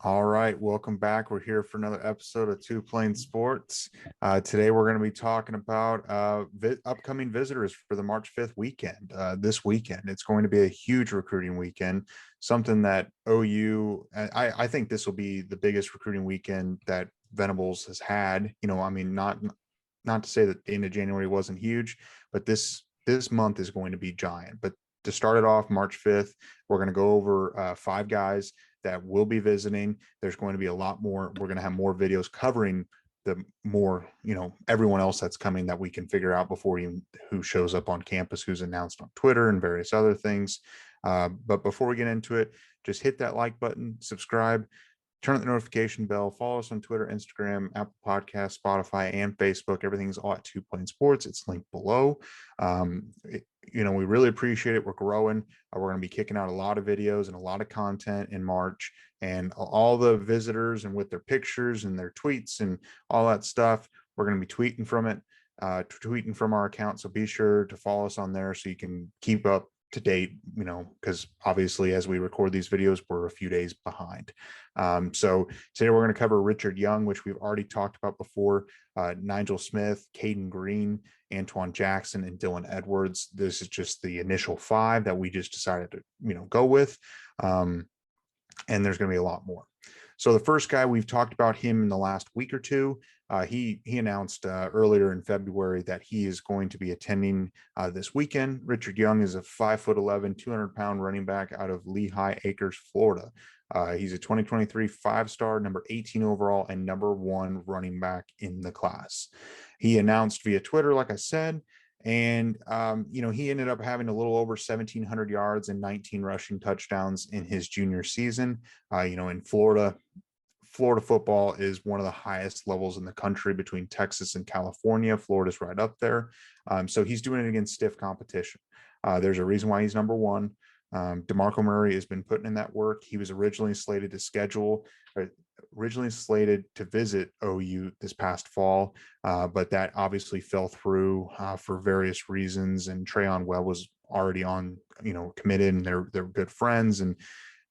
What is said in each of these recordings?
All right, welcome back. We're here for another episode of Two Plane Sports. Today, we're going to be talking about upcoming visitors for the March 5th weekend. This weekend, it's going to be a huge recruiting weekend, something that I think this will be the biggest recruiting weekend that Venables has had. Not to say that the end of January wasn't huge, but this month is going to be giant. But to start it off, March 5th, we're going to go over five guys that will be visiting. There's going to be a lot more. We're going to have more videos covering the more, everyone else that's coming that we can figure out before even who shows up on campus, who's announced on Twitter and various other things. But before we get into it, just hit that like button, subscribe, turn on the notification bell, follow us on Twitter, Instagram, Apple Podcasts, Spotify, and Facebook. Everything's all at Two Plane Sports. It's linked below. We really appreciate it. We're growing. We're going to be kicking out a lot of videos and a lot of content in March, and all the visitors and with their pictures and their tweets and all that stuff, we're going to be tweeting from our account. So be sure to follow us on there so you can keep up to date, because obviously as we record these videos, we're a few days behind. So today we're going to cover Richard Young, which we've already talked about before, Nigel Smith, Cayden Green, Antione Jackson, and Dylan Edwards. This is just the initial five that we just decided to, go with. And there's going to be a lot more. So the first guy, we've talked about him in the last week or two. He announced earlier in February that he is going to be attending this weekend. Richard Young is a 5'11", 200-pound running back out of Lehigh Acres, Florida. He's a 2023 five-star, number 18 overall, and number 1 running back in the class. He announced via Twitter, like I said, and he ended up having a little over 1,700 yards and 19 rushing touchdowns in his junior season. In Florida football is one of the highest levels in the country between Texas and California. Florida's right up there. So he's doing it against stiff competition. There's a reason why he's number 1. DeMarco Murray has been putting in that work. He was originally slated to visit OU this past fall, but that obviously fell through for various reasons. And Trayon Webb was already committed, and they're good friends. And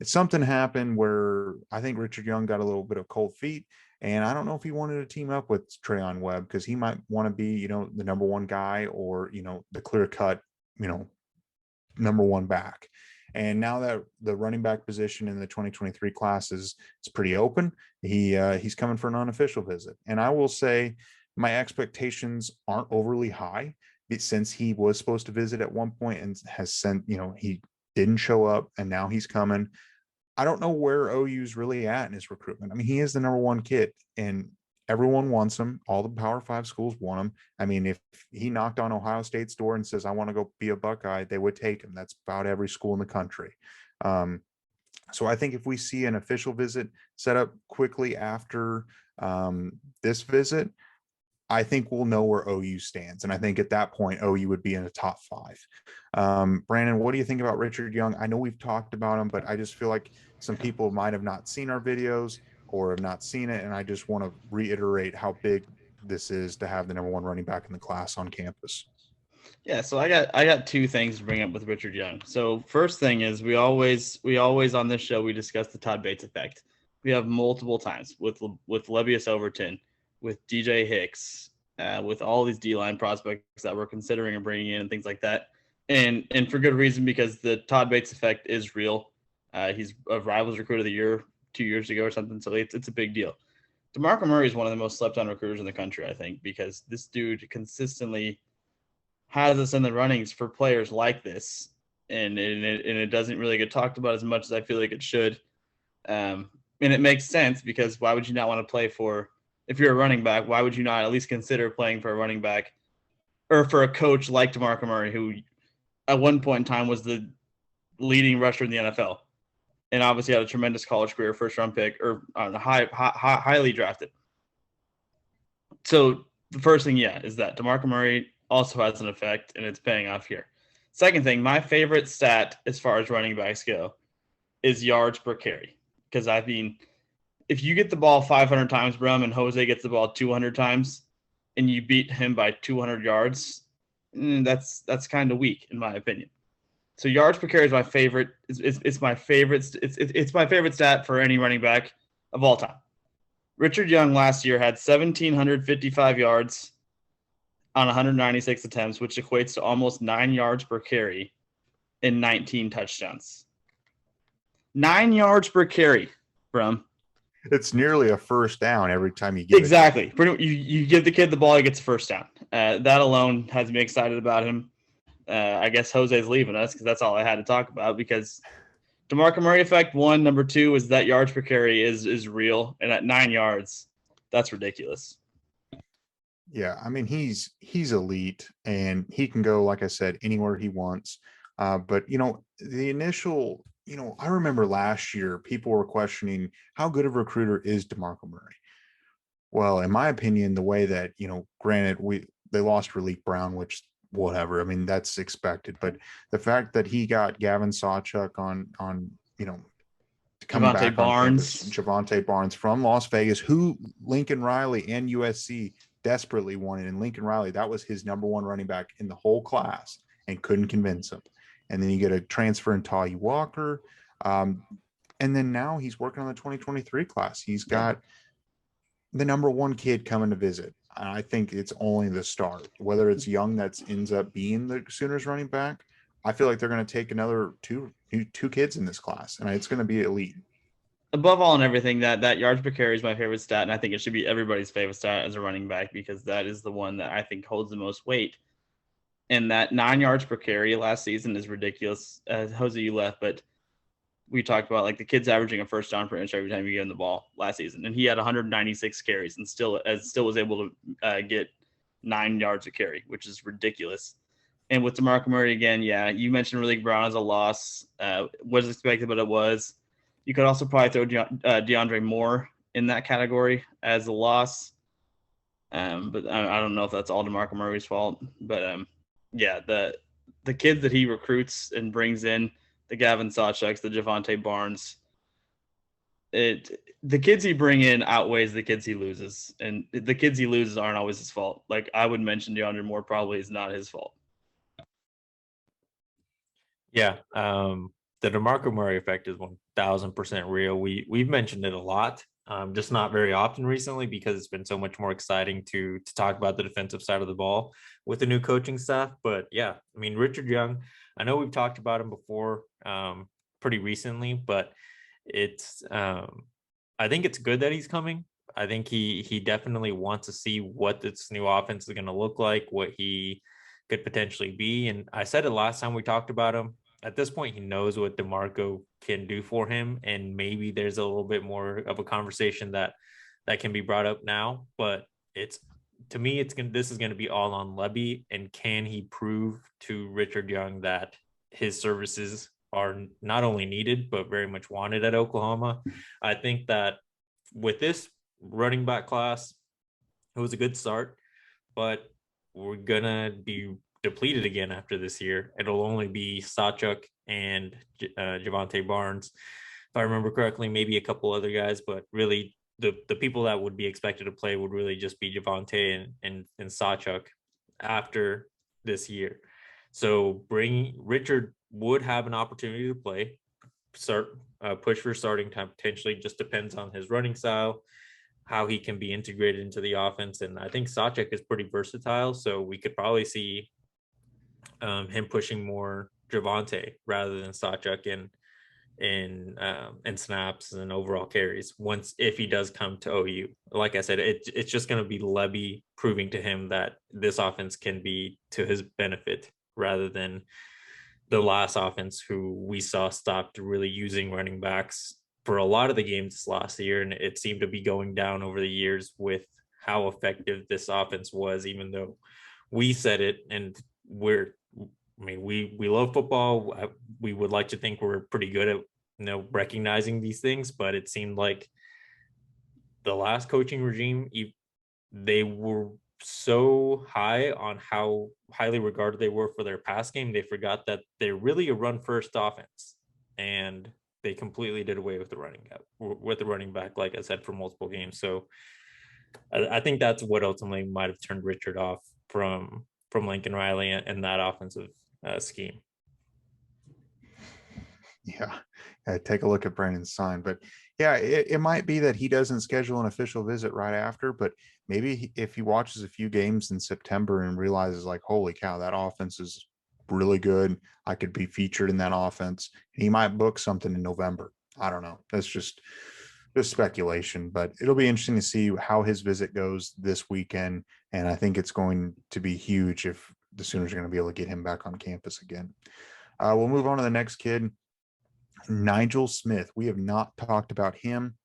something happened where I think Richard Young got a little bit of cold feet. And I don't know if he wanted to team up with Trayon Webb because he might want to be, the number 1 guy or, the clear cut, number 1 back. And now that the running back position in the 2023 class is pretty open, he's coming for an unofficial visit. And I will say my expectations aren't overly high since he was supposed to visit at one point and has sent, he didn't show up, and now he's coming. I don't know where OU's really at in his recruitment. I mean, he is the number 1 kid, and everyone wants him. All the Power 5 schools want him. I mean, if he knocked on Ohio State's door and says, I want to go be a Buckeye, they would take him. That's about every school in the country. So I think if we see an official visit set up quickly after this visit, I think we'll know where OU stands. And I think at that point, OU would be in the top 5. Brandon, what do you think about Richard Young? I know we've talked about him, but I just feel like some people might have not seen our videos or have not seen it. And I just want to reiterate how big this is to have the number 1 running back in the class on campus. Yeah, so I got 2 things to bring up with Richard Young. So first thing is we always on this show we discuss the Todd Bates effect. We have multiple times with Levius Overton, with DJ Hicks, with all these D-line prospects that we're considering and bringing in and things like that, and for good reason, because the Todd Bates effect is real. He's a Rivals Recruit of the Year 2 years ago or something, so it's a big deal. DeMarco Murray is one of the most slept on recruiters in the country, I think, because this dude consistently has us in the runnings for players like this, and it doesn't really get talked about as much as I feel like it should. And it makes sense, because why would you not want to play for, if you're a running back, why would you not at least consider playing for a running back or for a coach like DeMarco Murray, who at one point in time was the leading rusher in the NFL and obviously had a tremendous college career, first-round pick, or highly drafted. So the first thing, is that DeMarco Murray also has an effect, and it's paying off here. Second thing, my favorite stat as far as running backs go is yards per carry. Because, I mean, if you get the ball 500 times, Brum, and Jose gets the ball 200 times, and you beat him by 200 yards, that's kind of weak, in my opinion. So yards per carry is my favorite. It's my favorite. It's my favorite stat for any running back. of all time. Richard Young last year had 1,755 yards on 196 attempts, which equates to almost 9 yards per carry and 19 touchdowns. 9 yards per carry, Brum. It's nearly a first down every time you give exactly. It. Pretty, you give the kid the ball, he gets a first down. That alone has me excited about him. I guess Jose's leaving us because that's all I had to talk about, because DeMarco Murray effect, one. Number two is that yards per carry is real. And at 9 yards, that's ridiculous. Yeah, I mean, he's elite, and he can go, like I said, anywhere he wants. But, the initial, I remember last year people were questioning how good of a recruiter is DeMarco Murray. Well, in my opinion, the way that, granted, they lost Relief Brown, which whatever. I mean, that's expected. But the fact that he got Gavin Sawchuk on coming back on campus, Javonte Barnes from Las Vegas, who Lincoln Riley and USC desperately wanted. And Lincoln Riley, that was his number one running back in the whole class, and couldn't convince him. And then you get a transfer in Tauy Walker. And then now he's working on the 2023 class. He's got the number one kid coming to visit. I think it's only the start. Whether it's Young that ends up being the Sooners running back, I feel like they're going to take another two kids in this class, and it's going to be elite. Above all and everything, that yards per carry is my favorite stat, and I think it should be everybody's favorite stat as a running back, because that is the one that I think holds the most weight. And that 9 yards per carry last season is ridiculous. Jose, you left, but we talked about, like, the kid's averaging a first down per inch every time you get him the ball last season, and he had 196 carries and still was able to get 9 yards a carry, which is ridiculous. And with DeMarco Murray again, yeah, you mentioned Relief Brown as a loss. Was expected, but it was. You could also probably throw DeAndre Moore in that category as a loss. But I don't know if that's all DeMarco Murray's fault. But yeah, the kids that he recruits and brings in, the Gavin Sawchuks, the Javonte Barnes, the kids he bring in outweighs the kids he loses. And the kids he loses aren't always his fault. Like, I would mention DeAndre Moore probably is not his fault. Yeah, the DeMarco Murray effect is 1,000% real. We've mentioned it a lot, just not very often recently, because it's been so much more exciting to talk about the defensive side of the ball with the new coaching staff. But yeah, I mean, Richard Young, I know we've talked about him before, pretty recently, but it's I think it's good that he's coming. I think he definitely wants to see what this new offense is going to look like, what he could potentially be. And I said it last time we talked about him. At this point, he knows what DeMarco can do for him, and maybe there's a little bit more of a conversation that can be brought up now. But to me, this is going to be all on Lebby, and can he prove to Richard Young that his services are not only needed but very much wanted at Oklahoma. I think that with this running back class, it was a good start, but we're gonna be depleted again after this year. It'll only be Sawchuk and Javonte Barnes, if I remember correctly, maybe a couple other guys, but really the people that would be expected to play would really just be Javonte and Sawchuk after this year. So Richard would have an opportunity to play, push for starting time potentially. Just depends on his running style, how he can be integrated into the offense. And I think Sawchuk is pretty versatile, so we could probably see him pushing more Javonte rather than Sawchuk in snaps and overall carries if he does come to OU. Like I said, it's just going to be Lebby proving to him that this offense can be to his benefit, rather than the last offense, who we saw stopped really using running backs for a lot of the games last year. And it seemed to be going down over the years with how effective this offense was, even though we said it. And we love football. We would like to think we're pretty good at, recognizing these things, but it seemed like the last coaching regime, they were so high on how highly regarded they were for their pass game, they forgot that they're really a run first offense, and they completely did away with the running back, like I said, for multiple games. So I think that's what ultimately might have turned Richard off from Lincoln Riley and that offensive scheme. Yeah, take a look at Brandon's sign. But Yeah, it might be that he doesn't schedule an official visit right after, but maybe if he watches a few games in September and realizes like, holy cow, that offense is really good. I could be featured in that offense. He might book something in November. I don't know. That's just speculation, but it'll be interesting to see how his visit goes this weekend. And I think it's going to be huge if the Sooners are going to be able to get him back on campus again. We'll move on to the next kid, Nigel Smith. We have not talked about him,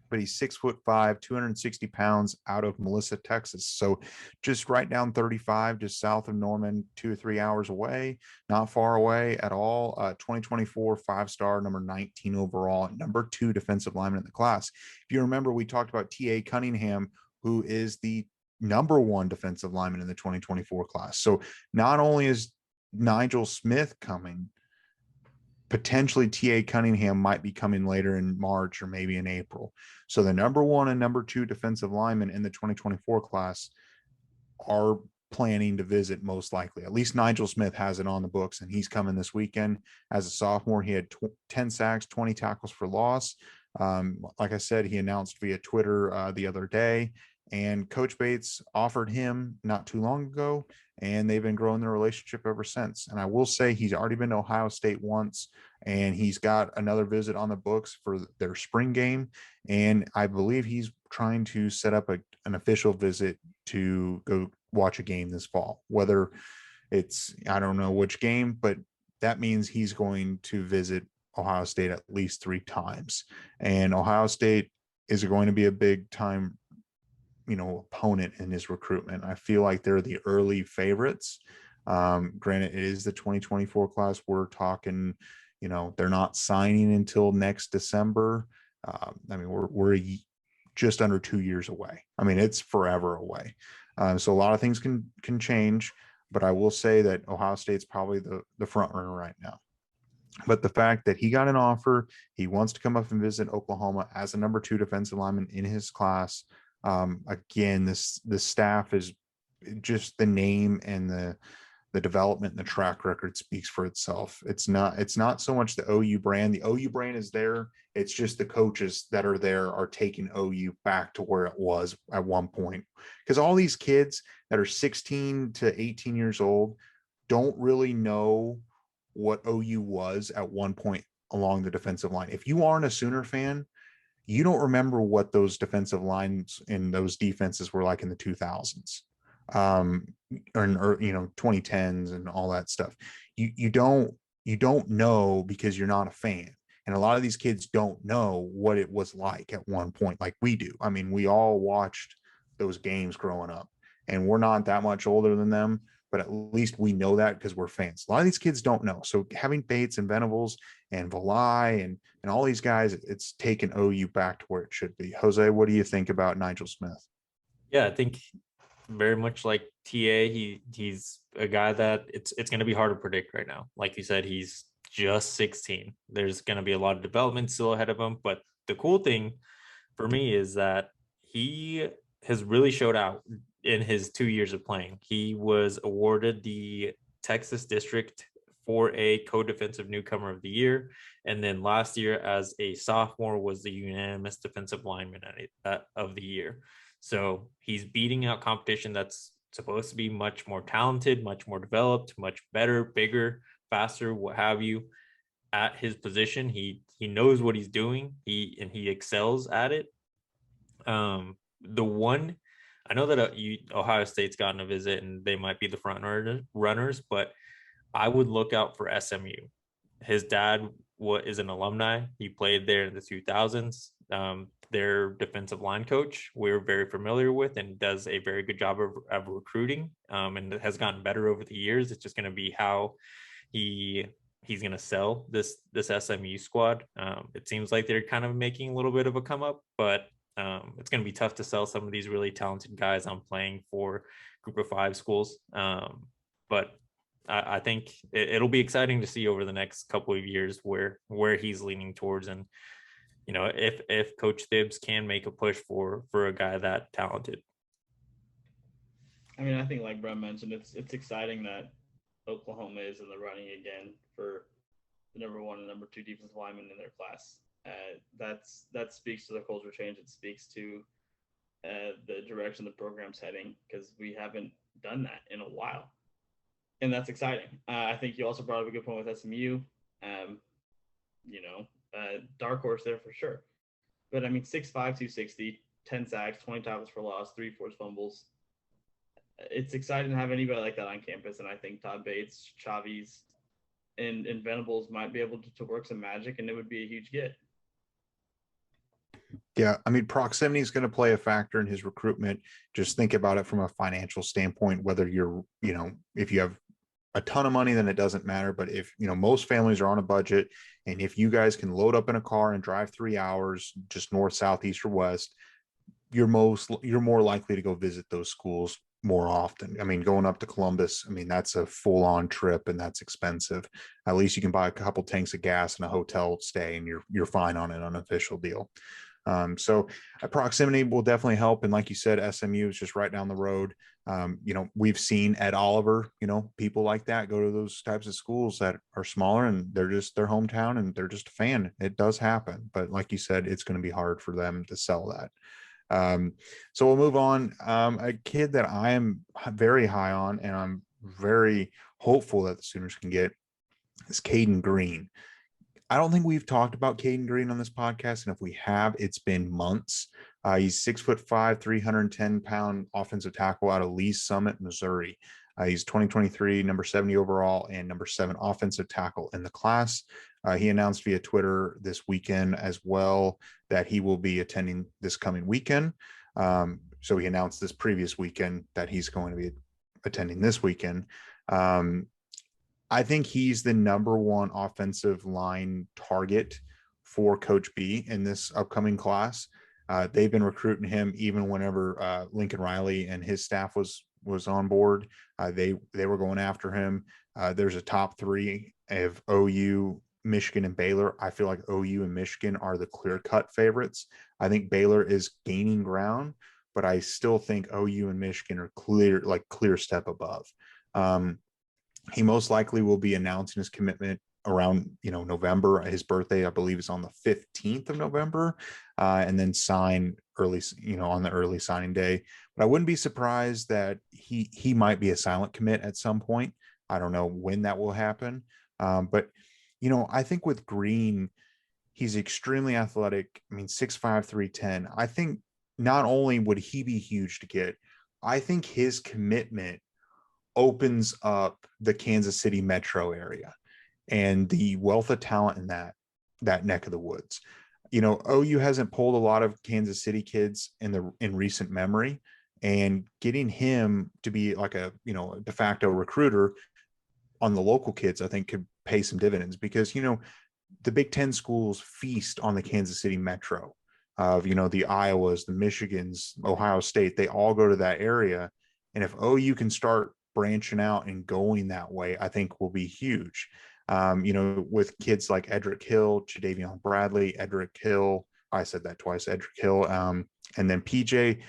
but he's 6'5", 260 pounds, out of Melissa, Texas. So just right down 35, just south of Norman, 2 or 3 hours away, not far away at all. 2024 5-star, number 19 overall, number 2 defensive lineman in the class. If you remember, we talked about T.A. Cunningham, who is the number 1 defensive lineman in the 2024 class. So not only is Nigel Smith coming, potentially T.A. Cunningham might be coming later in March or maybe in April. So the number 1 and number 2 defensive linemen in the 2024 class are planning to visit, most likely. At least Nigel Smith has it on the books, and he's coming this weekend. As a sophomore, he had 10 sacks, 20 tackles for loss. Like I said, he announced via Twitter the other day, and Coach Bates offered him not too long ago, and they've been growing their relationship ever since. And I will say he's already been to Ohio State once, and he's got another visit on the books for their spring game. And I believe he's trying to set up an official visit to go watch a game this fall. Whether it's, I don't know which game, but that means he's going to visit Ohio State at least 3 times. And Ohio State is going to be a big time, opponent in his recruitment. I feel like they're the early favorites. Granted, it is the 2024 class. We're talking, they're not signing until next December. We're just under 2 years away. It's forever away. So a lot of things can change, but I will say that Ohio State's probably the front runner right now. But the fact that he got an offer, he wants to come up and visit Oklahoma as a number 2 defensive lineman in his class. Again, the staff is just, the name and the development and the track record speaks for itself. It's not so much the OU brand. The OU brand is there. It's just the coaches that are there are taking OU back to where it was at one point. Because all these kids that are 16 to 18 years old don't really know what OU was at one point along the defensive line. If you aren't a Sooner fan, you don't remember what those defensive lines and those defenses were like in the 2000s, or 2010s and all that stuff. You don't know because you're not a fan. And a lot of these kids don't know what it was like at one point, like we do. We all watched those games growing up, and we're not that much older than them, but at least we know that because we're fans. A lot of these kids don't know. So having Bates and Venables and Valai and all these guys, it's taken OU back to where it should be. Jose, what do you think about Nigel Smith? Yeah, I think very much like TA, he's a guy that it's going to be hard to predict right now. Like you said, he's just 16. There's going to be a lot of development still ahead of him. But the cool thing for me is that he has really showed out in his 2 years of playing. He was awarded the Texas District 4A Co-Defensive Newcomer of the Year. And then last year as a sophomore was the unanimous defensive lineman of the year. So he's beating out competition that's supposed to be much more talented, much more developed, much better, bigger, faster, what have you. At his position, he knows what he's doing. He excels at it. The one, I know that Ohio State's gotten a visit and they might be the front runners, but I would look out for SMU. His dad is an alumni. He played there in the 2000s. Their defensive line coach we're very familiar with and does a very good job of recruiting, and has gotten better over the years. It's just going to be how he's going to sell this SMU squad. It seems like they're kind of making a little bit of a come up, but it's going to be tough to sell some of these really talented guys on playing for Group of 5 schools. But I think it'll be exciting to see over the next couple of years where he's leaning towards, and if Coach Thibs can make a push for a guy that talented. I think like Brett mentioned, it's exciting that Oklahoma is in the running again for the number 1 and number 2 defensive linemen in their class. That speaks to the culture change. It speaks to the direction the program's heading, because we haven't done that in a while, and that's exciting. I think you also brought up a good point with SMU. Um, Dark horse there for sure. But I mean, 6'5", 260, 10 sacks, 20 tackles for loss, 3 forced fumbles. It's exciting to have anybody like that on campus, and I think Todd Bates, Chavis, and Venables might be able to work some magic, and it would be a huge get. Yeah, I mean, proximity is going to play a factor in his recruitment. Just think about it from a financial standpoint, whether you're, if you have a ton of money, then it doesn't matter. But if, most families are on a budget, and if you guys can load up in a car and drive 3 hours just north, south, east, or west, you're more likely to go visit those schools more often. I mean, going up to Columbus, I mean, that's a full-on trip, and that's expensive. At least you can buy a couple tanks of gas and a hotel stay, and you're fine on an unofficial deal. So proximity will definitely help. And like you said, SMU is just right down the road. We've seen Ed Oliver, people like that go to those types of schools that are smaller, and they're just their hometown, and they're just a fan. It does happen. But like you said, it's going to be hard for them to sell that. So we'll move on. A kid that I am very high on, and I'm very hopeful that the Sooners can get, is Cayden Green. I don't think we've talked about Cayden Green on this podcast, and if we have, it's been months. He's 6'5", 310-pound offensive tackle out of Lee's Summit, Missouri. He's 2023 number 70 overall and number 7 offensive tackle in the class. He announced via Twitter this weekend as well that he will be attending this coming weekend. So he announced this previous weekend that he's going to be attending this weekend. I think he's the number 1 offensive line target for Coach B in this upcoming class. They've been recruiting him even whenever Lincoln Riley and his staff was on board. They were going after him. There's a top 3 of OU, Michigan, and Baylor. I feel like OU and Michigan are the clear-cut favorites. I think Baylor is gaining ground, but I still think OU and Michigan are clear step above. He most likely will be announcing his commitment around, November. His birthday, I believe, is on the 15th of November, and then sign early, on the early signing day. But I wouldn't be surprised that he might be a silent commit at some point. I don't know when that will happen. But, I think with Green, he's extremely athletic. I mean, 6'5", 310. I think not only would he be huge to get, I think his commitment opens up the Kansas City metro area and the wealth of talent in that neck of the woods. OU hasn't pulled a lot of Kansas City kids in recent memory, and getting him to be like a de facto recruiter on the local kids, I think could pay some dividends, because the Big Ten schools feast on the Kansas City metro of the Iowas, the Michigans, Ohio State. They all go to that area, and if OU can start branching out and going that way, I think will be huge. With kids like Edric Hill, Jadavion Bradley, Edric Hill, I said that twice, Edric Hill, and then PJ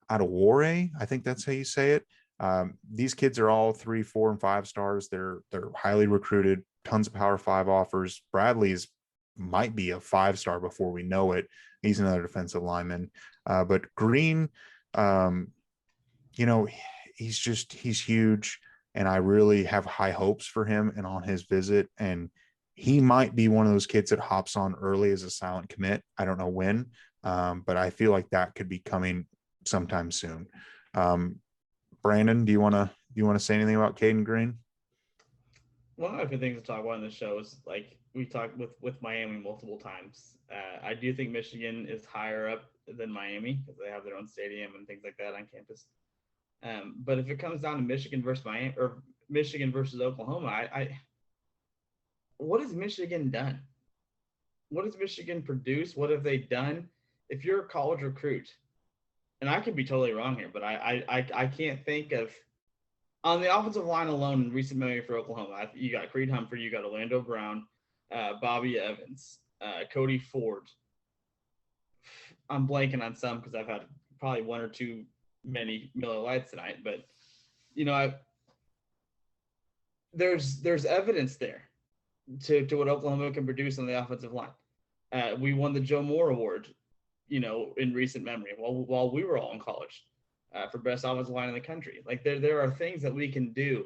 Adewore, I think that's how you say it. These kids are all 3, 4, and 5 stars. They're highly recruited, tons of Power 5 offers. Bradley's might be a 5-star before we know it. He's another defensive lineman. But Green, he's huge, and I really have high hopes for him and on his visit. And he might be one of those kids that hops on early as a silent commit. I don't know when, but I feel like that could be coming sometime soon. Brandon, do you want to say anything about Cayden Green? One of my favorite things to talk about in the show is, like, we talked with Miami multiple times. I do think Michigan is higher up than Miami because they have their own stadium and things like that on campus. But if it comes down to Michigan versus Miami or Michigan versus Oklahoma, what has Michigan done? What has Michigan produced? What have they done? If you're a college recruit, and I could be totally wrong here, but I can't think of, on the offensive line alone in recent memory for Oklahoma, you got Creed Humphrey, you got Orlando Brown, Bobby Evans, Cody Ford. I'm blanking on some because I've had probably one or two many Miller Lights tonight, but there's evidence there to what Oklahoma can produce on the offensive line. We won the Joe Moore Award, in recent memory while we were all in college, for best offensive line in the country. Like there are things that we can do.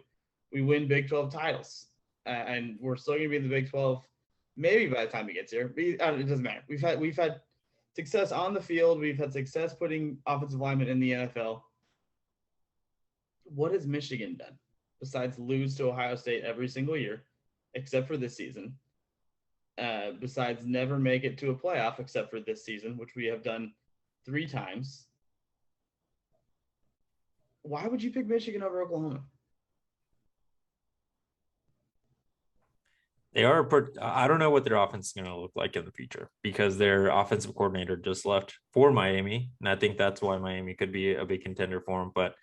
We win Big 12 titles, and we're still going to be in the Big 12. Maybe by the time it gets here, it doesn't matter. We've had success on the field. We've had success putting offensive linemen in the NFL. What has Michigan done besides lose to Ohio State every single year, except for this season? Besides never make it to a playoff, except for this season, which we have done 3 times. Why would you pick Michigan over Oklahoma? I don't know what their offense is going to look like in the future because their offensive coordinator just left for Miami. And I think that's why Miami could be a big contender for him. But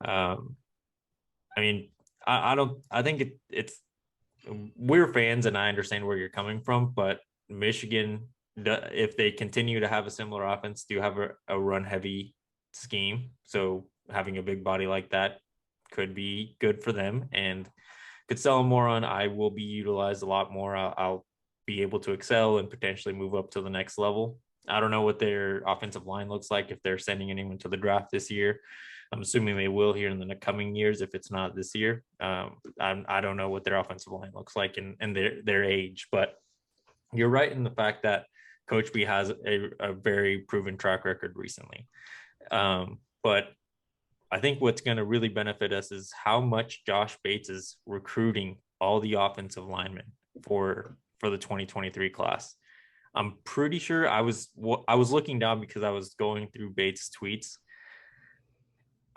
I think it's we're fans and I understand where you're coming from, but Michigan, if they continue to have a similar offense, do have a run heavy scheme. So having a big body like that could be good for them and could sell them more on. I will be utilized a lot more. I'll be able to excel and potentially move up to the next level. I don't know what their offensive line looks like if they're sending anyone to the draft this year. I'm assuming they will here in the coming years if it's not this year. I don't know what their offensive line looks like and their age, but you're right in the fact that Coach B has a very proven track record recently. But I think what's going to really benefit us is how much Josh Bates is recruiting all the offensive linemen for the 2023 class. I'm pretty sure I was looking down because I was going through Bates' tweets.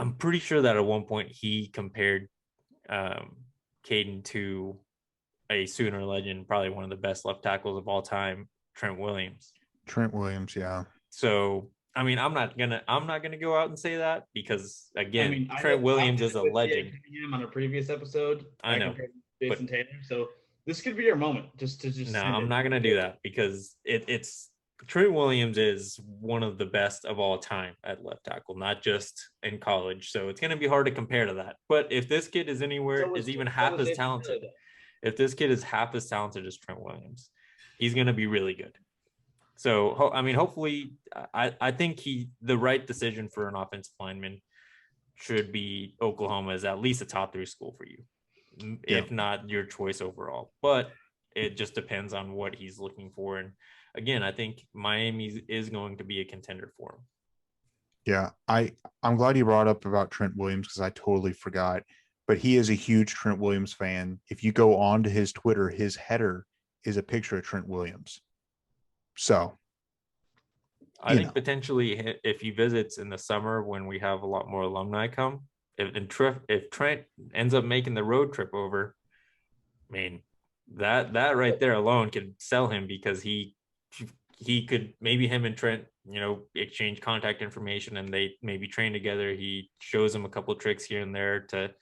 I'm pretty sure that at one point he compared Cayden to a Sooner legend, probably one of the best left tackles of all time, Trent Williams. Yeah. So I'm not gonna go out and say that because again, Trent Williams is a legend. Him on a previous episode, I know, Jason Taylor. So this could be your moment. No, I'm not gonna do that because it's Trent Williams is one of the best of all time at left tackle, not just in college. So it's gonna be hard to compare to that. But if this kid is even half as talented, if this kid is half as talented as Trent Williams, he's gonna be really good. So, hopefully, I think the right decision for an offensive lineman should be Oklahoma is at least a top 3 school for you, if not your choice overall. But it just depends on what he's looking for. And again, I think Miami is going to be a contender for him. Yeah, I'm glad you brought up about Trent Williams because I totally forgot. But he is a huge Trent Williams fan. If you go on to his Twitter, his header is a picture of Trent Williams. So I think potentially if he visits in the summer when we have a lot more alumni come, if Trent ends up making the road trip over, that right there alone could sell him because he could maybe him and Trent, exchange contact information and they maybe train together. He shows him a couple of tricks here and there to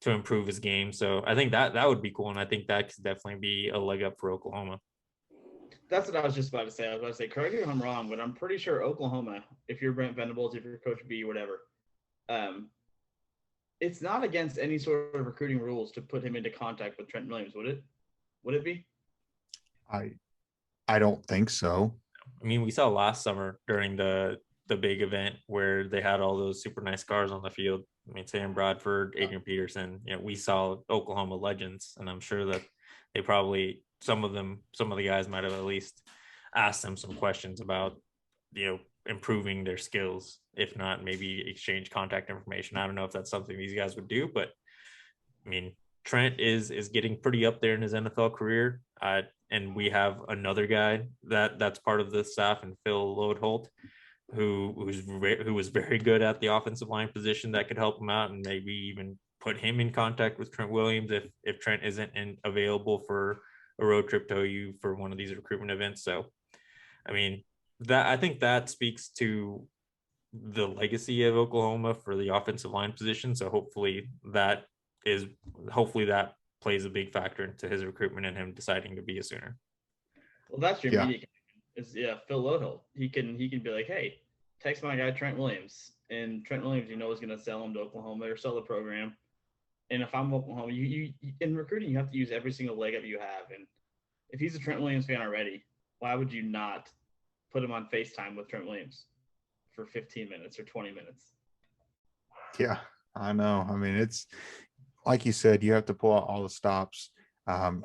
improve his game. So I think that would be cool. And I think that could definitely be a leg up for Oklahoma. That's what I was just about to say. I was about to say, correct me if I'm wrong, but I'm pretty sure Oklahoma, if you're Brent Venables, if you're Coach B, whatever, it's not against any sort of recruiting rules to put him into contact with Trent Williams, would it? Would it be? I don't think so. We saw last summer during the big event where they had all those super nice cars on the field. Sam Bradford, Adrian Peterson, we saw Oklahoma legends, and I'm sure that they probably some of the guys might have at least asked them some questions about improving their skills, if not maybe exchange contact information. I don't know if that's something these guys would do, but Trent is getting pretty up there in his NFL career, and we have another guy that's part of the staff, and Phil Lodeholt, who was very good at the offensive line position that could help him out and maybe even put him in contact with Trent Williams if Trent isn't available for a road trip to OU for one of these recruitment events. So, I think that speaks to the legacy of Oklahoma for the offensive line position. So hopefully that plays a big factor into his recruitment and him deciding to be a Sooner. Well, that's your media is Phil Lodeholt. He can be like, hey, text my guy Trent Williams, and Trent Williams, is going to sell him to Oklahoma or sell the program. And if I'm Oklahoma, you in recruiting, you have to use every single leg up you have. And if he's a Trent Williams fan already, why would you not put him on FaceTime with Trent Williams for 15 minutes or 20 minutes? Yeah, I know. I mean, it's like you said, you have to pull out all the stops.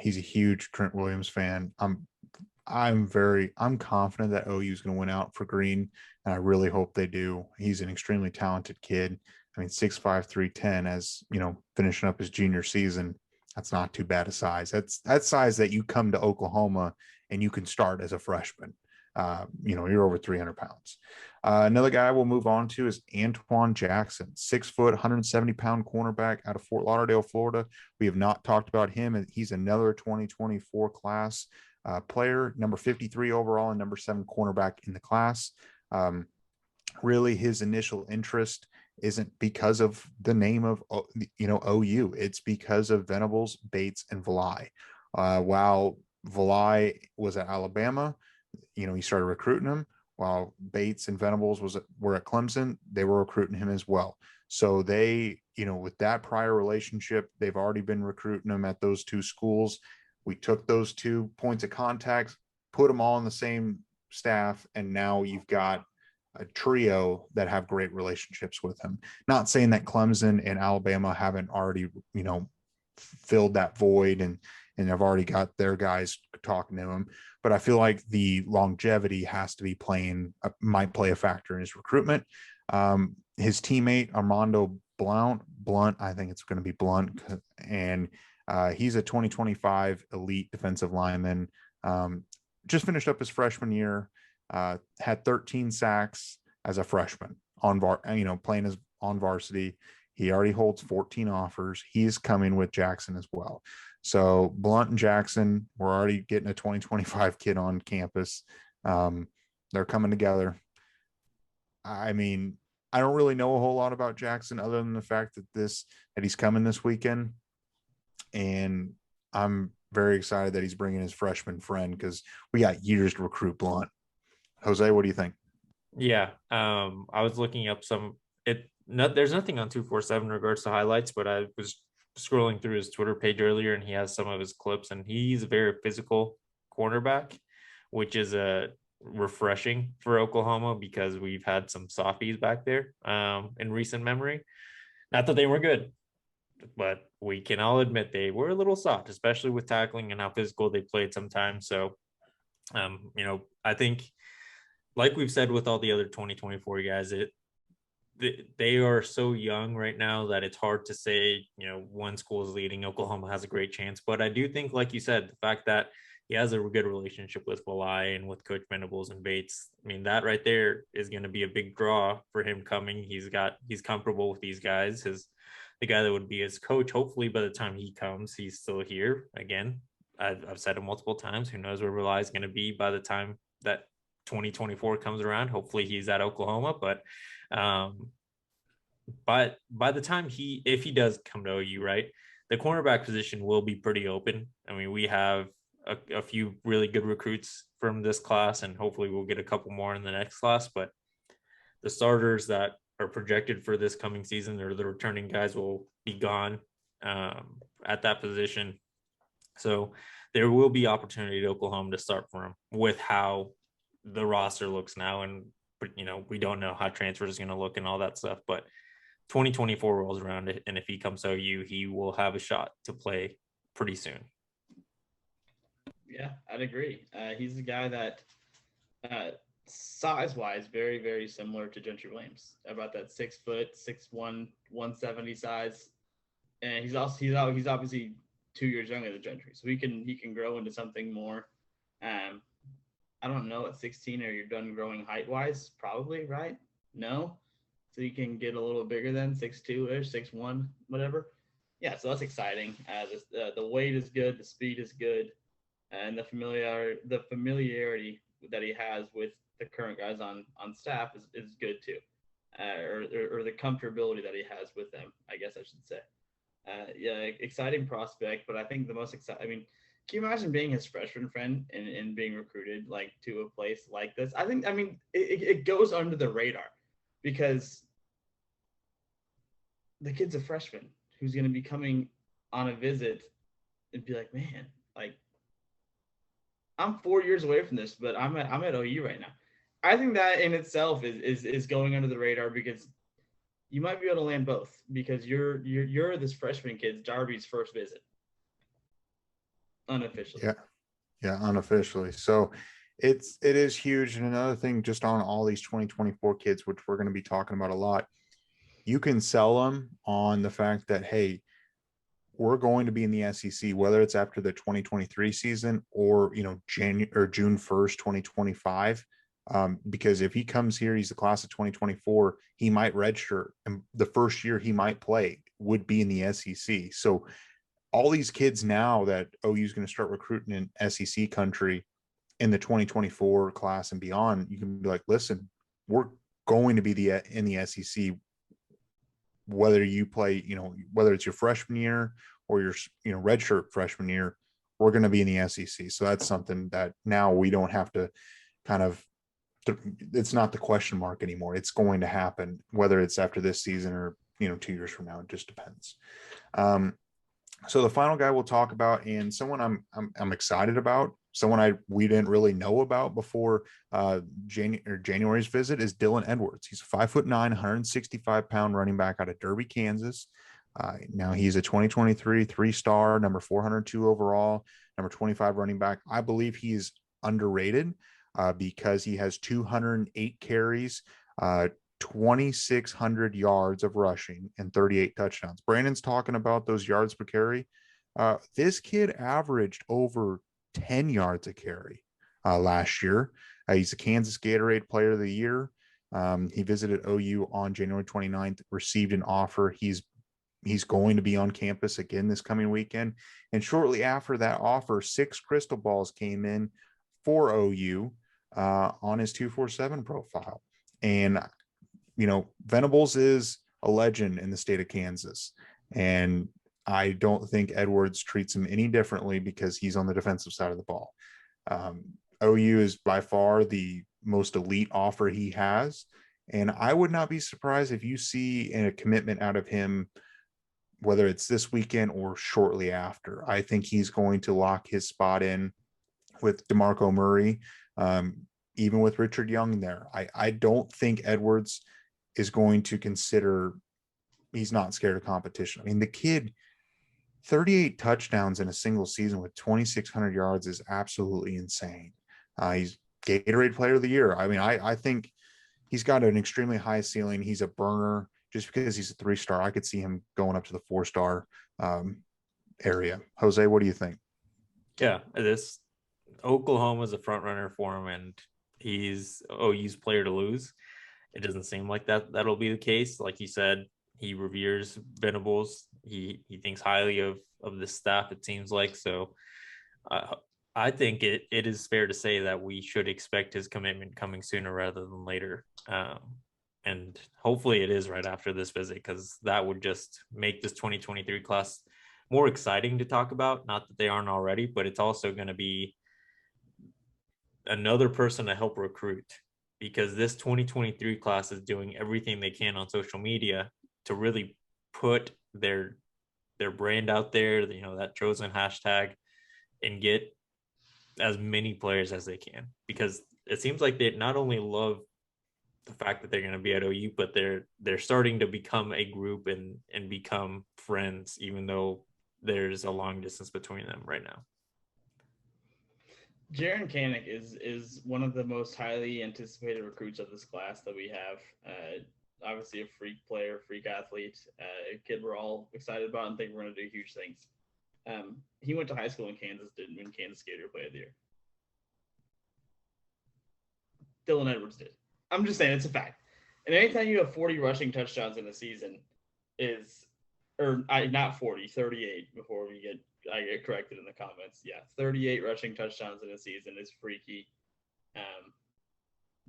He's a huge Trent Williams fan. I'm confident that OU is going to win out for Green, and I really hope they do. He's an extremely talented kid. I mean, 6'5", 310, as you know, finishing up his junior season. That's not too bad a size. That's size that you come to Oklahoma and you can start as a freshman. You're over 300 pounds. Another guy we'll move on to is Antione Jackson, 6 foot, 170-pound cornerback out of Fort Lauderdale, Florida. We have not talked about him, and he's another 2024 class player, number 53 overall and number 7 cornerback in the class. Really, his initial interest isn't because of the name of OU. It's because of Venables, Bates, and Valai. While Valai was at Alabama, he started recruiting him. While Bates and Venables were at Clemson, they were recruiting him as well. So they, with that prior relationship, they've already been recruiting him at those two schools. We took those 2 points of contact, put them all on the same staff, and now you've got a trio that have great relationships with him. Not saying that Clemson and Alabama haven't already, filled that void and have already got their guys talking to him, but I feel like the longevity has to be might play a factor in his recruitment. His teammate Armando Blunt, I think it's going to be Blunt, and he's a 2025 elite defensive lineman. Just finished up his freshman year, had 13 sacks as a freshman playing as on varsity. He already holds 14 offers. He's coming with Jackson as well. So Blunt and Jackson, we're already getting a 2025 kid on campus. They're coming together. I mean, I don't really know a whole lot about Jackson other than the fact that he's coming this weekend. And I'm very excited that he's bringing his freshman friend because we got years to recruit Blunt. Jose, what do you think? Yeah, I was looking up there's nothing on 247 in regards to highlights, but I was scrolling through his Twitter page earlier and he has some of his clips, and he's a very physical cornerback, which is refreshing for Oklahoma because we've had some softies back there in recent memory. Not that they were good, but we can all admit they were a little soft, especially with tackling and how physical they played sometimes. So, I think, like we've said with all the other 2024 guys, they are so young right now that it's hard to say, one school is leading. Oklahoma has a great chance. But I do think, like you said, the fact that he has a good relationship with Valai and with Coach Venables and Bates, I mean, that right there is going to be a big draw for him coming. He's comfortable with these guys. The guy that would be his coach, hopefully by the time he comes, he's still here. Again, I've said it multiple times. Who knows where Valai is going to be by the time that 2024 comes around. Hopefully he's at Oklahoma, but by the time if he does come to OU, right, the cornerback position will be pretty open. I mean, we have a few really good recruits from this class, and hopefully we'll get a couple more in the next class, but the starters that are projected for this coming season, or the returning guys, will be gone at that position. So there will be opportunity to Oklahoma to start for him with how the roster looks now. And, we don't know how transfers is going to look and all that stuff, but 2024 rolls around, and if he comes to OU, he will have a shot to play pretty soon. Yeah, I'd agree. He's a guy that size-wise, very, very similar to Gentry Williams, about that 6 foot, 6'1", 170 size. And he's obviously 2 years younger than Gentry, so he can grow into something more. I don't know, at 16, are you done growing height-wise? Probably, right? No? So you can get a little bigger than 6'2"-ish, 6'1", whatever. Yeah, so that's exciting. The weight is good, the speed is good, and the familiarity that he has with the current guys on staff is good too, or the comfortability that he has with them, I guess I should say. Exciting prospect, but I think the most exciting. I mean, can you imagine being his freshman friend and being recruited like to a place like this? It goes under the radar because the kid's a freshman who's going to be coming on a visit and be like, man, like, I'm 4 years away from this, but I'm at OU right now. I think that in itself is going under the radar because you might be able to land both because you're this freshman kid's Darby's first visit unofficially. Yeah, unofficially. So it is huge. And another thing, just on all these 2024 kids, which we're going to be talking about a lot, you can sell them on the fact that, hey, we're going to be in the SEC, whether it's after the 2023 season or, January or June 1st, 2025. Because if he comes here, he's the class of 2024, he might redshirt, and the first year he might play would be in the SEC. So all these kids now that OU is going to start recruiting in SEC country in the 2024 class and beyond, you can be like, listen, we're going to be in the SEC, whether you play, whether it's your freshman year or your, redshirt freshman year, we're going to be in the SEC. So that's something that now we don't have to kind of, it's not the question mark anymore. It's going to happen, whether it's after this season or, 2 years from now. It just depends. So the final guy we'll talk about, and someone I'm excited about, someone we didn't really know about before January's visit, is Dylan Edwards. He's a 5'9", 165-pound running back out of Derby, Kansas. Now he's a 2023 3-star, number 402 overall, number 25 running back. I believe he's underrated because he has 208 carries, 2,600 yards of rushing and 38 touchdowns. Brandon's talking about those yards per carry. This kid averaged over 10 yards a carry last year. He's a Kansas Gatorade Player of the Year. He visited OU on January 29th, received an offer. He's going to be on campus again this coming weekend. And shortly after that offer, 6 crystal balls came in for OU on his 247 profile. And Venables is a legend in the state of Kansas, and I don't think Edwards treats him any differently because he's on the defensive side of the ball. OU is by far the most elite offer he has, and I would not be surprised if you see a commitment out of him, whether it's this weekend or shortly after. I think he's going to lock his spot in with DeMarco Murray, even with Richard Young there. I don't think Edwards is going to consider, he's not scared of competition. I mean, the kid, 38 touchdowns in a single season with 2,600 yards is absolutely insane. He's Gatorade Player of the Year. I mean, I think he's got an extremely high ceiling. He's a burner. Just because he's a 3-star, I could see him going up to the 4-star area. Jose, what do you think? Yeah, this Oklahoma's a front runner for him, and he's OU's player to lose. It doesn't seem like that'll be the case. Like you said, he reveres Venables. He thinks highly of the staff, it seems like. So I think it is fair to say that we should expect his commitment coming sooner rather than later. And hopefully it is right after this visit, because that would just make this 2023 class more exciting to talk about. Not that they aren't already, but it's also going to be another person to help recruit, because this 2023 class is doing everything they can on social media to really put their brand out there, that chosen hashtag, and get as many players as they can, because it seems like they not only love the fact that they're going to be at OU, but they're starting to become a group and become friends, even though there's a long distance between them right now. Jaren Kanak is one of the most highly anticipated recruits of this class that we have. Obviously a freak player, freak athlete, a kid we're all excited about and think we're going to do huge things. He went to high school in Kansas, didn't win Kansas Gator Player of the Year. Dylan Edwards did. I'm just saying, it's a fact. And anytime you have 40 rushing touchdowns in a season not 40, 38 before I get corrected in the comments. Yeah, 38 rushing touchdowns in a season is freaky.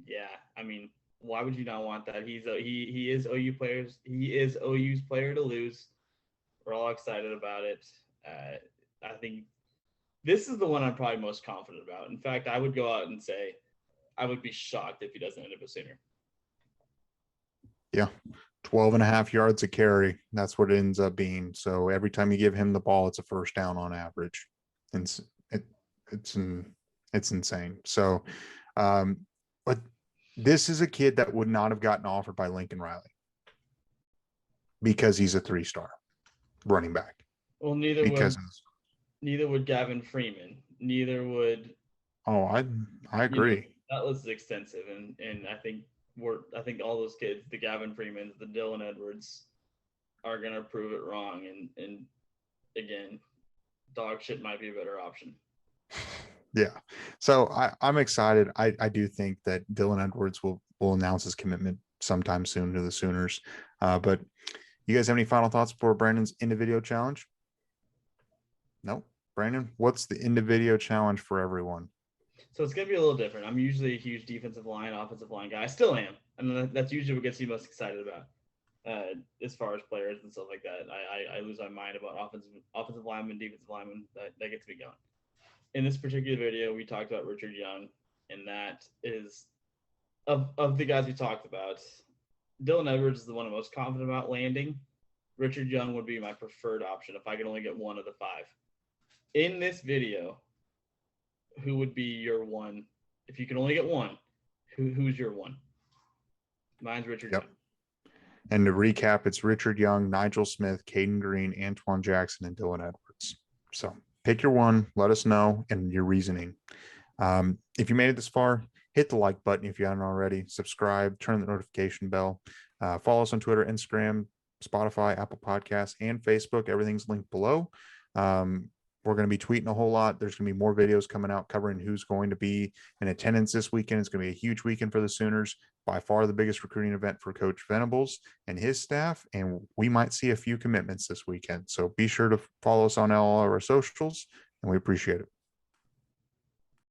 Yeah, I mean, why would you not want that? He is OU players. He is OU's player to lose. We're all excited about it. I think this is the one I'm probably most confident about. In fact, I would go out and say I would be shocked if he doesn't end up a Sooner. Yeah. 12.5 yards a carry. That's what it ends up being. So every time you give him the ball, it's a first down on average. And it's It's insane. So, but this is a kid that would not have gotten offered by Lincoln Riley because he's a 3-star running back. Well, neither would Gavin Freeman. Neither would. Oh, I agree. That list is extensive, and I think all those kids, the Gavin Freemans, the Dylan Edwards, are gonna prove it wrong. And again, dog shit might be a better option. Yeah. So I'm excited. I do think that Dylan Edwards will announce his commitment sometime soon to the Sooners. But you guys have any final thoughts for Brandon's end of video challenge? No. Brandon, what's the end of video challenge for everyone? So it's going to be a little different. I'm usually a huge defensive line, offensive line guy. I still am. And that's usually what gets me most excited about as far as players and stuff like that. I lose my mind about offensive linemen, defensive linemen. That gets me going. In this particular video, we talked about Richard Young, and that is of the guys we talked about, Dylan Edwards is the one I'm most confident about landing. Richard Young would be my preferred option if I could only get one of the 5. In this video, who would be your one? If you can only get one, who's your one? Mine's Richard Young. And to recap, it's Richard Young, Nigel Smith, Cayden Green, Antione Jackson, and Dylan Edwards. So pick your one, let us know, and your reasoning. If you made it this far, hit the like button if you haven't already. Subscribe, turn the notification bell. Follow us on Twitter, Instagram, Spotify, Apple Podcasts, and Facebook. Everything's linked below. We're going to be tweeting a whole lot. There's going to be more videos coming out covering who's going to be in attendance this weekend. It's going to be a huge weekend for the Sooners. By far the biggest recruiting event for Coach Venables and his staff. And we might see a few commitments this weekend. So be sure to follow us on all our socials, and we appreciate it.